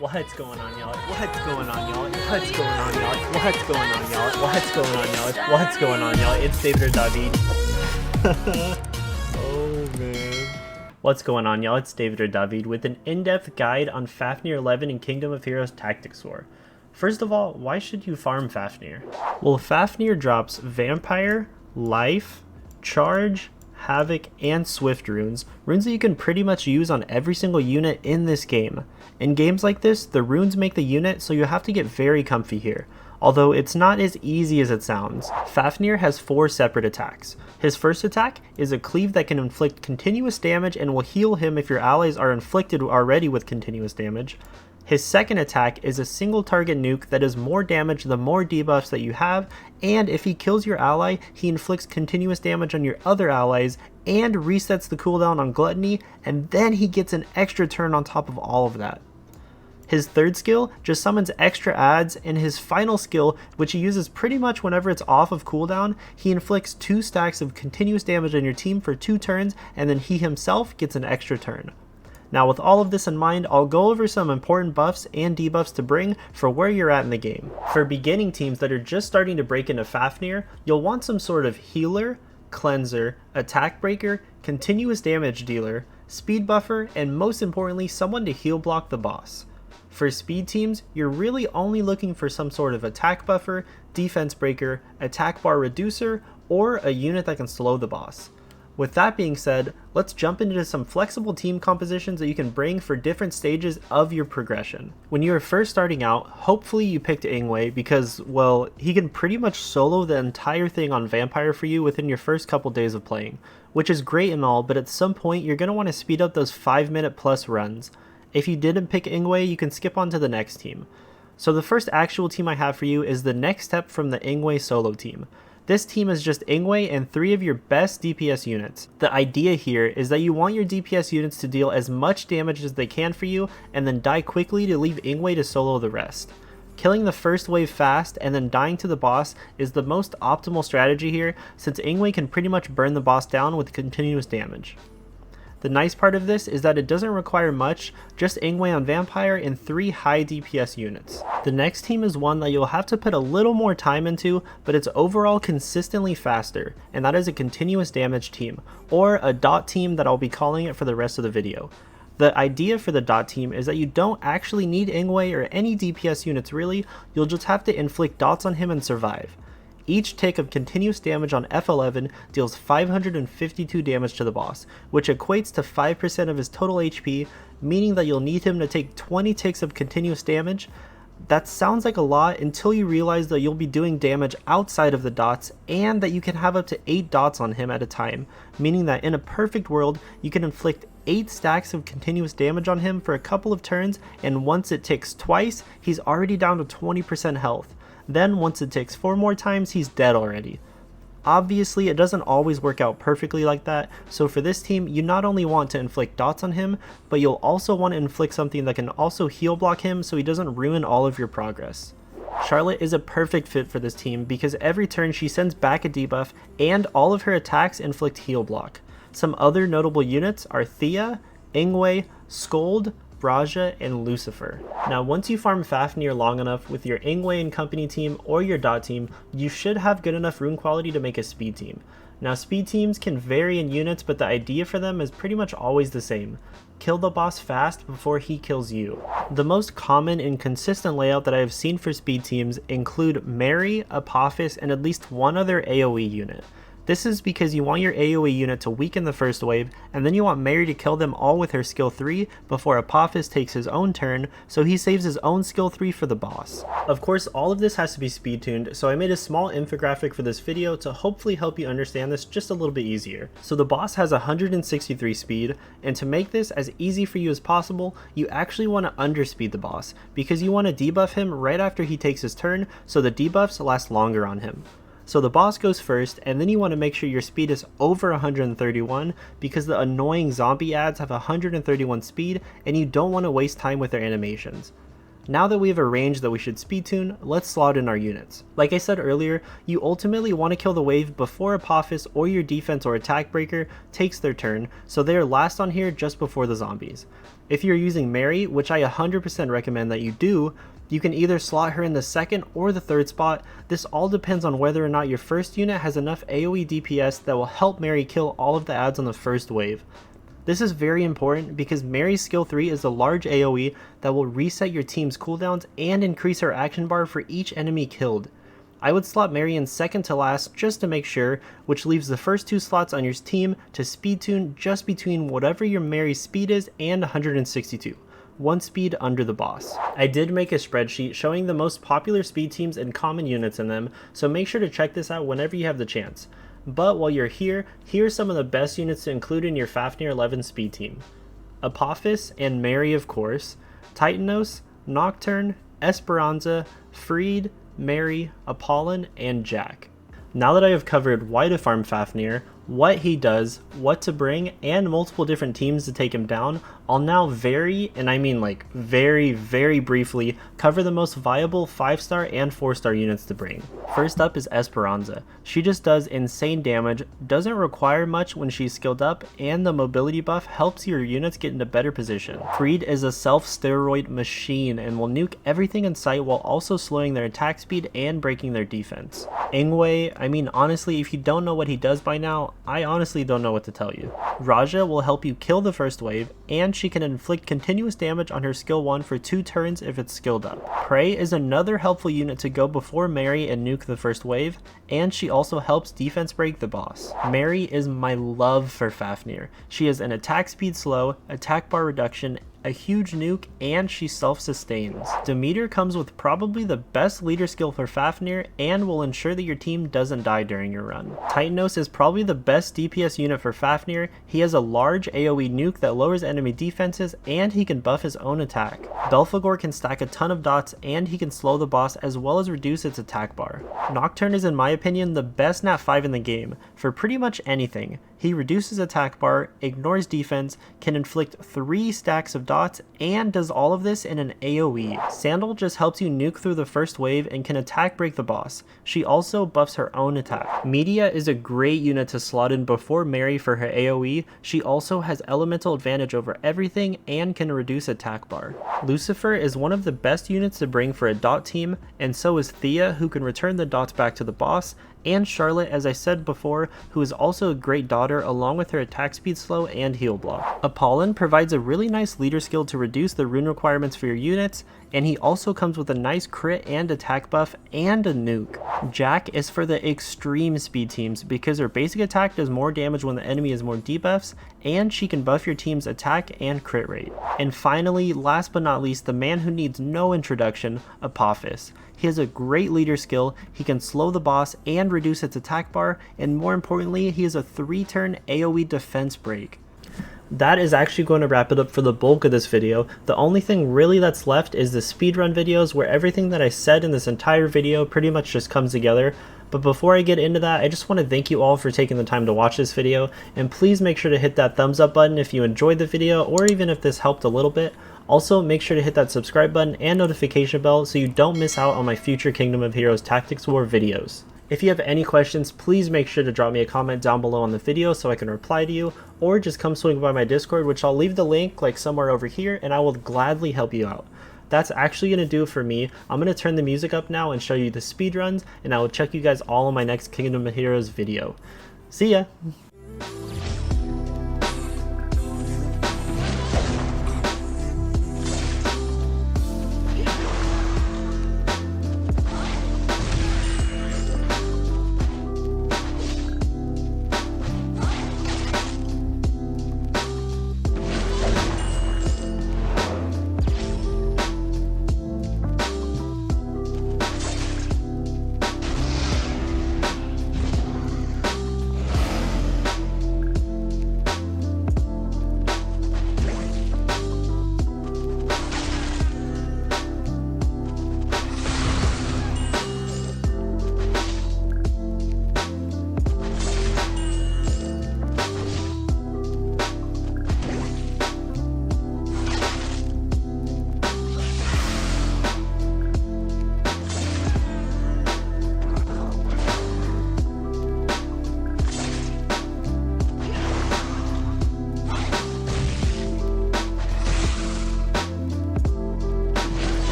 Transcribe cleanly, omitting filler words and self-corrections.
What's going on, y'all? What's going on, y'all? What's going on, y'all? What's going on, y'all? What's going on, y'all? What's going on, y'all? It's David or Dawhveed. Oh, man. What's going on, y'all? It's David or Dawhveed with an in-depth guide on Fafnir 11 in Kingdom of Heroes Tactics War. First of all, why should you farm Fafnir? Well, Fafnir drops Vampire, Life, Charge, Havoc, and Swift runes that you can pretty much use on every single unit in this game. In games like this, the runes make the unit, so you have to get very comfy here. Although it's not as easy as it sounds. Fafnir has 4 separate attacks. His first attack is a cleave that can inflict continuous damage and will heal him if your allies are inflicted already with continuous damage. His second attack is a single target nuke that does more damage the more debuffs that you have, and if he kills your ally, he inflicts continuous damage on your other allies and resets the cooldown on Gluttony, and then he gets an extra turn on top of all of that. His third skill just summons extra adds, and his final skill, which he uses pretty much whenever it's off of cooldown, he inflicts 2 stacks of continuous damage on your team for 2 turns, and then he himself gets an extra turn. Now with all of this in mind, I'll go over some important buffs and debuffs to bring for where you're at in the game. For beginning teams that are just starting to break into Fafnir, you'll want some sort of healer, cleanser, attack breaker, continuous damage dealer, speed buffer, and most importantly, someone to heal block the boss. For speed teams, you're really only looking for some sort of attack buffer, defense breaker, attack bar reducer, or a unit that can slow the boss. With that being said, let's jump into some flexible team compositions that you can bring for different stages of your progression. When you are first starting out, hopefully you picked Ingway because, well, he can pretty much solo the entire thing on Vampire for you within your first couple days of playing, which is great and all, but at some point you're going to want to speed up those 5-minute plus runs. If you didn't pick Ingway, you can skip on to the next team. So the first actual team I have for you is the next step from the Ingway solo team. This team is just Ingway and 3 of your best DPS units. The idea here is that you want your DPS units to deal as much damage as they can for you and then die quickly to leave Ingway to solo the rest. Killing the first wave fast and then dying to the boss is the most optimal strategy here, since Ingway can pretty much burn the boss down with continuous damage. The nice part of this is that it doesn't require much, just Ingway on Vampire and 3 high DPS units. The next team is one that you'll have to put a little more time into, but it's overall consistently faster, and that is a continuous damage team, or a dot team that I'll be calling it for the rest of the video. The idea for the dot team is that you don't actually need Ingway or any DPS units really, you'll just have to inflict dots on him and survive. Each tick of continuous damage on F11 deals 552 damage to the boss, which equates to 5% of his total HP, meaning that you'll need him to take 20 ticks of continuous damage. That sounds like a lot until you realize that you'll be doing damage outside of the dots and that you can have up to 8 dots on him at a time, meaning that in a perfect world, you can inflict 8 stacks of continuous damage on him for a couple of turns, and once it ticks twice, he's already down to 20% health. Then once it ticks 4 more times, he's dead already. Obviously, it doesn't always work out perfectly like that, so for this team, you not only want to inflict dots on him, but you'll also want to inflict something that can also heal block him so he doesn't ruin all of your progress. Charlotte is a perfect fit for this team because every turn she sends back a debuff and all of her attacks inflict heal block. Some other notable units are Thea, Ingway, Scold, Braja, and Lucifer. Now once you farm Fafnir long enough with your Ingway and company team or your dot team, you should have good enough rune quality to make a speed team. Now speed teams can vary in units, but the idea for them is pretty much always the same. Kill the boss fast before he kills you. The most common and consistent layout that I have seen for speed teams include Mary, Apophis, and at least one other AoE unit. This is because you want your AoE unit to weaken the first wave, and then you want Mary to kill them all with her skill 3 before Apophis takes his own turn, so he saves his own skill 3 for the boss. Of course, all of this has to be speed tuned, so I made a small infographic for this video to hopefully help you understand this just a little bit easier. So the boss has 163 speed, and to make this as easy for you as possible, you actually want to underspeed the boss, because you want to debuff him right after he takes his turn, so the debuffs last longer on him. So the boss goes first, and then you want to make sure your speed is over 131 because the annoying zombie ads have 131 speed and you don't want to waste time with their animations. Now that we have a range that we should speed tune, let's slot in our units. Like I said earlier, you ultimately want to kill the wave before Apophis or your defense or attack breaker takes their turn, so they are last on here just before the zombies. If you're using Mary, which I 100% recommend that you do, you can either slot her in the second or the third spot. This all depends on whether or not your first unit has enough AoE DPS that will help Mary kill all of the adds on the first wave. This is very important because Mary's skill 3 is a large AoE that will reset your team's cooldowns and increase her action bar for each enemy killed. I would slot Mary in second to last just to make sure, which leaves the first 2 slots on your team to speed tune just between whatever your Mary's speed is and 162. 1 speed under the boss. I did make a spreadsheet showing the most popular speed teams and common units in them, so make sure to check this out whenever you have the chance. But while you're here, here's some of the best units to include in your Fafnir 11 speed team. Apophis and Mary, of course, Titanos, Nocturne, Esperanza, Freed, Mary, Apollon, and Jack. Now that I have covered why to farm Fafnir, what he does, what to bring, and multiple different teams to take him down, I'll now very briefly cover the most viable 5-star and 4-star units to bring. First up is Esperanza. She just does insane damage, doesn't require much when she's skilled up, and the mobility buff helps your units get into better position. Freed is a self-steroid machine and will nuke everything in sight while also slowing their attack speed and breaking their defense. Ingway, honestly, if you don't know what he does by now, I honestly don't know what to tell you. Raja will help you kill the first wave, and she can inflict continuous damage on her skill 1 for 2 turns if it's skilled up. Prey is another helpful unit to go before Mary and nuke the first wave, and she also helps defense break the boss. Mary is my love for Fafnir. She has an attack speed slow, attack bar reduction, a huge nuke, and she self-sustains. Demeter comes with probably the best leader skill for Fafnir and will ensure that your team doesn't die during your run. Titanos is probably the best DPS unit for Fafnir. He has a large AoE nuke that lowers enemy defenses and he can buff his own attack. Belphegor can stack a ton of dots and he can slow the boss as well as reduce its attack bar. Nocturne is in my opinion the best nat 5 in the game for pretty much anything. He reduces attack bar, ignores defense, can inflict 3 stacks of dots, and does all of this in an AoE. Sandal just helps you nuke through the first wave and can attack break the boss. She also buffs her own attack. Media is a great unit to slot in before Mary for her AoE. She also has elemental advantage over everything and can reduce attack bar. Lucifer is one of the best units to bring for a dot team, and so is Thea, who can return the dots back to the boss, and Charlotte, as I said before, who is also a great daughter along with her attack speed slow and heal block. Apollon provides a really nice leader skill to reduce the rune requirements for your units, and he also comes with a nice crit and attack buff and a nuke. Jack is for the extreme speed teams because her basic attack does more damage when the enemy has more debuffs, and she can buff your team's attack and crit rate. And finally, last but not least, the man who needs no introduction, Apophis. He has a great leader skill, he can slow the boss and reduce its attack bar, and more importantly, he has a 3-turn AoE defense break. That is actually going to wrap it up for the bulk of this video. The only thing really that's left is the speedrun videos where everything that I said in this entire video pretty much just comes together. But before I get into that, I just want to thank you all for taking the time to watch this video, and please make sure to hit that thumbs up button if you enjoyed the video or even if this helped a little bit. Also, make sure to hit that subscribe button and notification bell so you don't miss out on my future Kingdom of Heroes Tactics War videos. If you have any questions, please make sure to drop me a comment down below on the video so I can reply to you, or just come swing by my Discord, which I'll leave the link like somewhere over here, and I will gladly help you out. That's actually going to do it for me. I'm going to turn the music up now and show you the speedruns, and I will check you guys all in my next Kingdom of Heroes video. See ya!